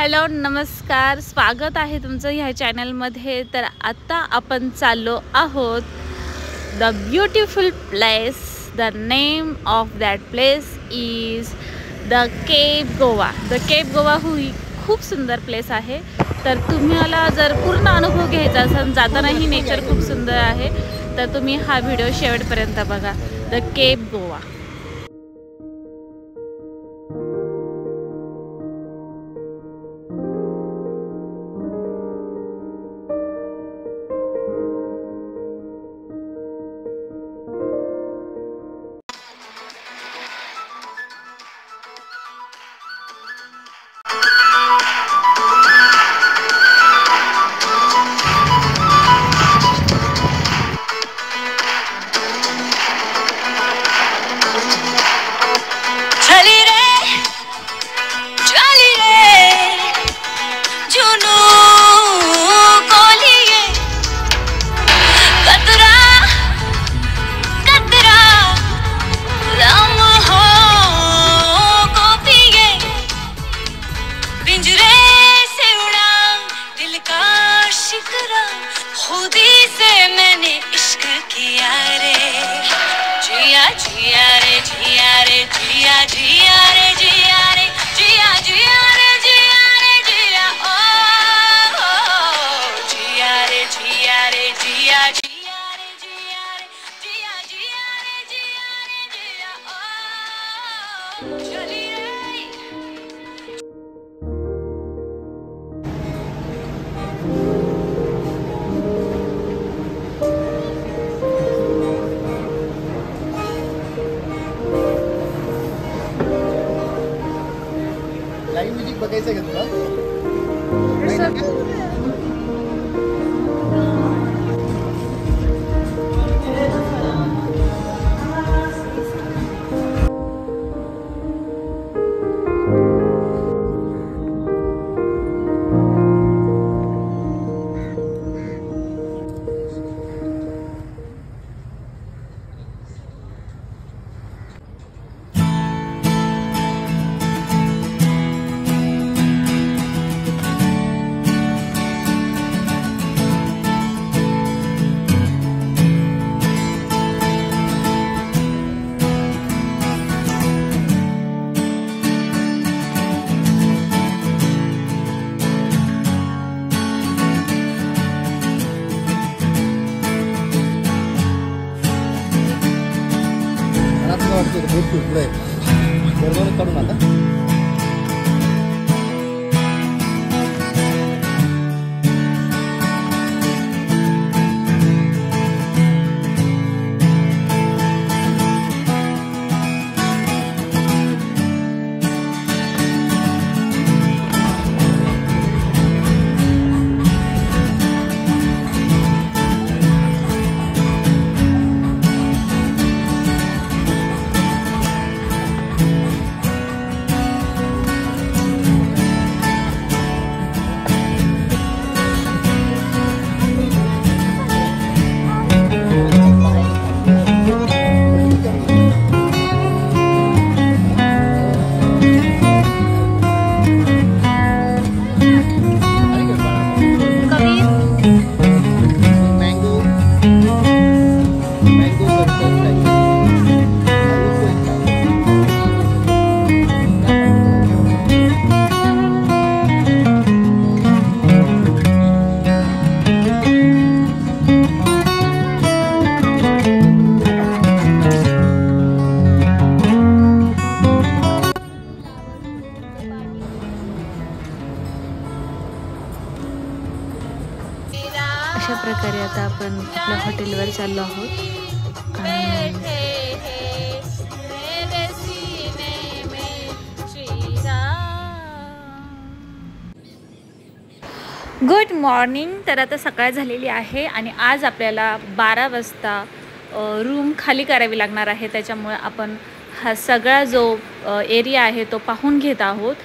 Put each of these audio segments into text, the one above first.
Hello नमस्कार, स्वागत आहे तुमचं ह्या चॅनलमध्ये। तर आता आपण चाललो आहोत the beautiful place. The name of that place is the Cape Goa. The Cape Goa ही खूप सुंदर प्लेस आहे। तर तुम्हाला जर पूर्ण अनुभव घ्यायचा असेल, जातानाही नेचर खूप सुंदर आहे, तर तुम्ही हा व्हिडिओ शेवटपर्यंत बघा। The Cape Goa. खुदी से मैंने इश्क किया रे, जिया जिया रे जिया रे जिया जिया रे जिया रे जिया जिया रे जिया रे जिया ओ जिया रे जिया रे जिया जिया रे जिया रे जिया जिया रे जिया रे जिया ओ चली रे। लाईव्ह म्युझिक बघायचं का तुला? बहुत पुढे बरोबर काढून आता अशा प्रकारे आता आपण आपल्या हॉटेलवर चाललो आहोत। Good morning. तर आता सकाळ झालेली आहे आणि आज आपल्याला 12 वाजता रूम खाली करावी लागणार आहे। त्याच्यामुळे आपण हा सगळा जो एरिया आहे तो पाहून घेत आहोत।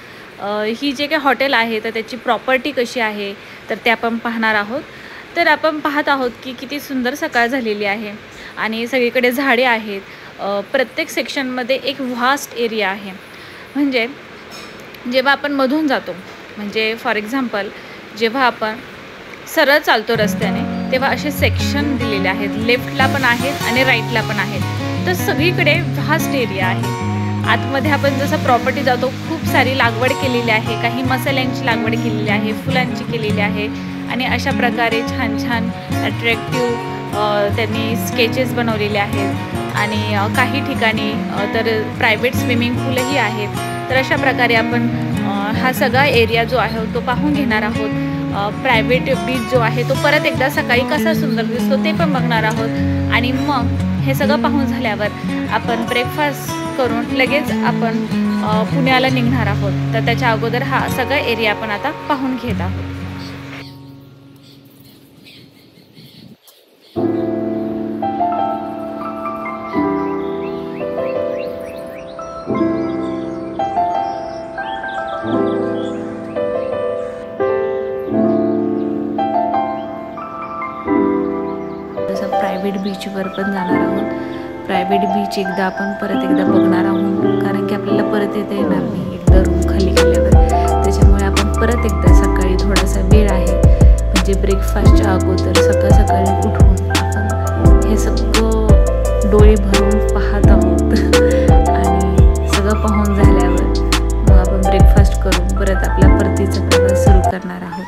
ही जे काही हॉटेल आहे तर त्याची प्रॉपर्टी कशी आहे तर ते आपण पाहणार आहोत। तर आपण पाहत आहोत की किती सुंदर सकाळ झालेली आहे आणि सगळीकडे झाडे आहेत। प्रत्येक सेक्शनमध्ये एक व्हास्ट एरिया आहे। म्हणजे जेव्हा आपण मधून जातो म्हणजे फॉर एक्झाम्पल जेव्हा आपण सरळ चालतो रस्त्याने तेव्हा असे सेक्शन दिलेले आहेत, लेफ्टला पण आहेत आणि राईटला पण आहेत. तर सगळीकडे व्हास्ट एरिया आहे. आतमध्ये आपण जसं प्रॉपर्टी जातो खूप सारी लागवड केलेली आहे, काही मसाल्यांची लागवड केलेली आहे, फुलांची केलेली आहे आणि अशा प्रकारे छान छान अट्रॅक्टिव्ह त्यांनी स्केचेस बनवलेले आहेत आणि काही ठिकाणी तर प्रायव्हेट स्विमिंग पूलही आहेत. तर अशा प्रकारे आपण हा सगळा एरिया जो आहे तो पाहून घेणार आहोत. प्रायव्हेट बीच जो आहे तो परत एकदा सकाळी कसा सुंदर दिसतो ते पण बघणार आहोत आणि मग हे सगळं पाहून झाल्यावर आपण ब्रेकफास्ट करून लगेच आपण पुण्याला निघणार आहोत. तर त्याच्या अगोदर हा सगळा एरिया आपण आता पाहून घेत आहोत. प्रायव्हेट बीचवर पण जाणार आहोत. प्रायव्हेट बीच एकदा आपण परत एकदा बघणार आहोत कारण की आपल्याला परत येता येणार नाही एकदा रूम खाली केल्यावर. त्याच्यामुळे आपण परत एकदा सकाळी थोडासा वेळ आहे म्हणजे ब्रेकफास्टच्या अगोदर सकाळी उठून आपण हे सगळं डोळे भरून पाहत आहोत आणि सगळं पाहून झाल्यावर मग आपण ब्रेकफास्ट करून परत आपला परतीचा प्रवास सुरू करणार आहोत.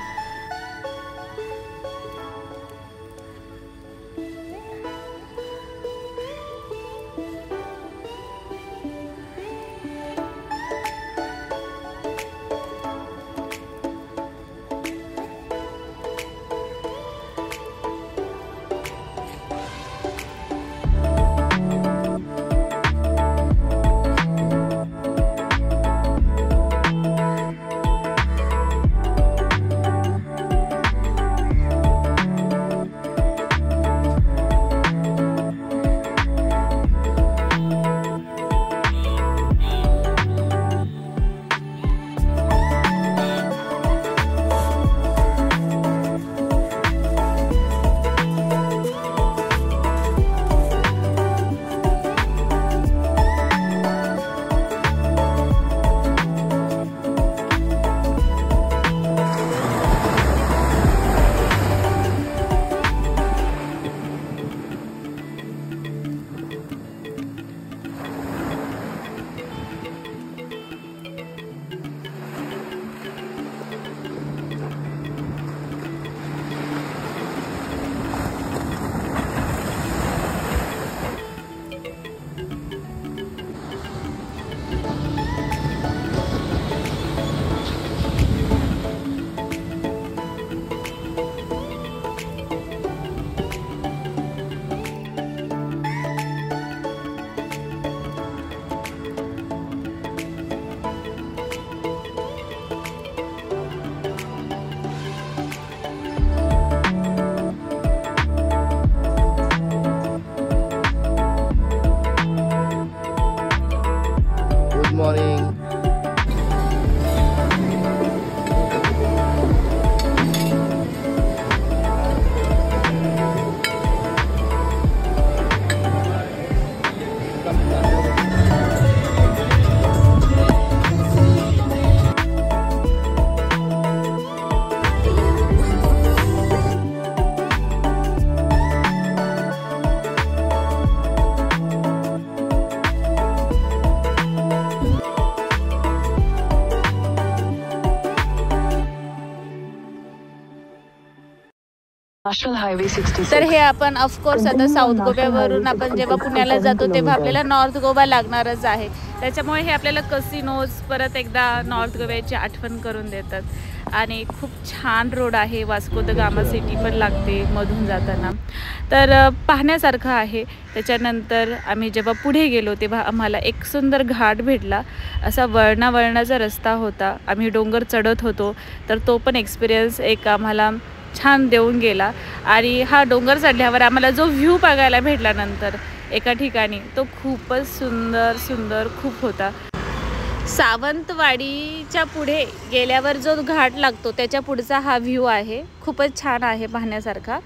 morning. तर हे आपण ऑफकोर्स आता साऊथ गोव्यावरून आपण जेव्हा पुण्याला जातो तेव्हा आपल्याला नॉर्थ गोवा लागणारच आहे. त्याच्यामुळे हे आपल्याला कसिनोज परत एकदा नॉर्थ गोव्याची आठवण करून देतात आणि खूप छान रोड आहे. वास्को द गामा सिटी पण लागते मधून जाताना, तर पाहण्यासारखं आहे. त्याच्यानंतर आम्ही जेव्हा पुढे गेलो तेव्हा आम्हाला एक सुंदर घाट भेटला. असा वळणाचा रस्ता होता. आम्ही डोंगर चढत होतो, तर तो पण एक्सपिरियन्स एक आम्हाला छान देऊन गेला. आणि हा डोंगर चढल्यावर आम्हाला जो व्ह्यू बघायला भेटला नंतर एका ठिकाणी, तो खूपच सुंदर खूप होता. सावंतवाडीच्या पुढे गेल्यावर जो घाट लागतो त्याच्या पुढचा हा व्ह्यू आहे. खूपच छान आहे पाहण्यासारखा.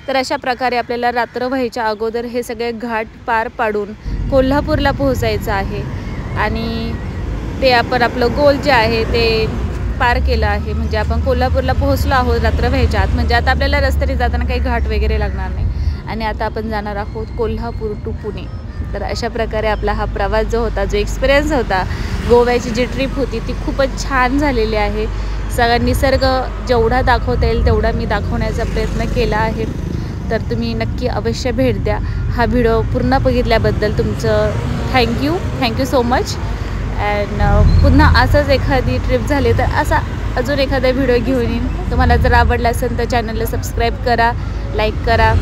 तर अशा प्रकारे आपल्याला रात्र व्हायच्या अगोदर हे सगळे घाट पार पाडून कोल्हापूरला पोहोचायचं आहे. आणि ते आपण आपलं गोल जे आहे ते पार केलं आहे. म्हणजे आपण कोल्हापूरला पोहोचलो आहोत रात्र व्हायच्या आत. म्हणजे आता आपल्याला रस्त्याने जाताना काही घाट वगैरे लागणार नाही. आणि आता आपण जाणार आहोत कोल्हापूर टू पुणे. तर अशा प्रकारे आपला हा प्रवास जो होता, जो एक्सपिरियन्स होता, गोव्याची जी ट्रिप होती ती खूपच छान झालेली आहे. सगळा निसर्ग जेवढा दाखवता येईल तेवढा मी दाखवण्याचा प्रयत्न केला आहे. तर तुम्ही नक्की अवश्य भेट द्या. हा व्हिडिओ पूर्ण बघितल्याबद्दल तुमचं थँक्यू सो मच. अँड पुन्हा असंच एखादी ट्रिप झाली तर असा अजून एखादा व्हिडिओ घेऊन येईन. तुम्हाला जर आवडला असेल तर चॅनलला सबस्क्राईब करा, लाईक करा.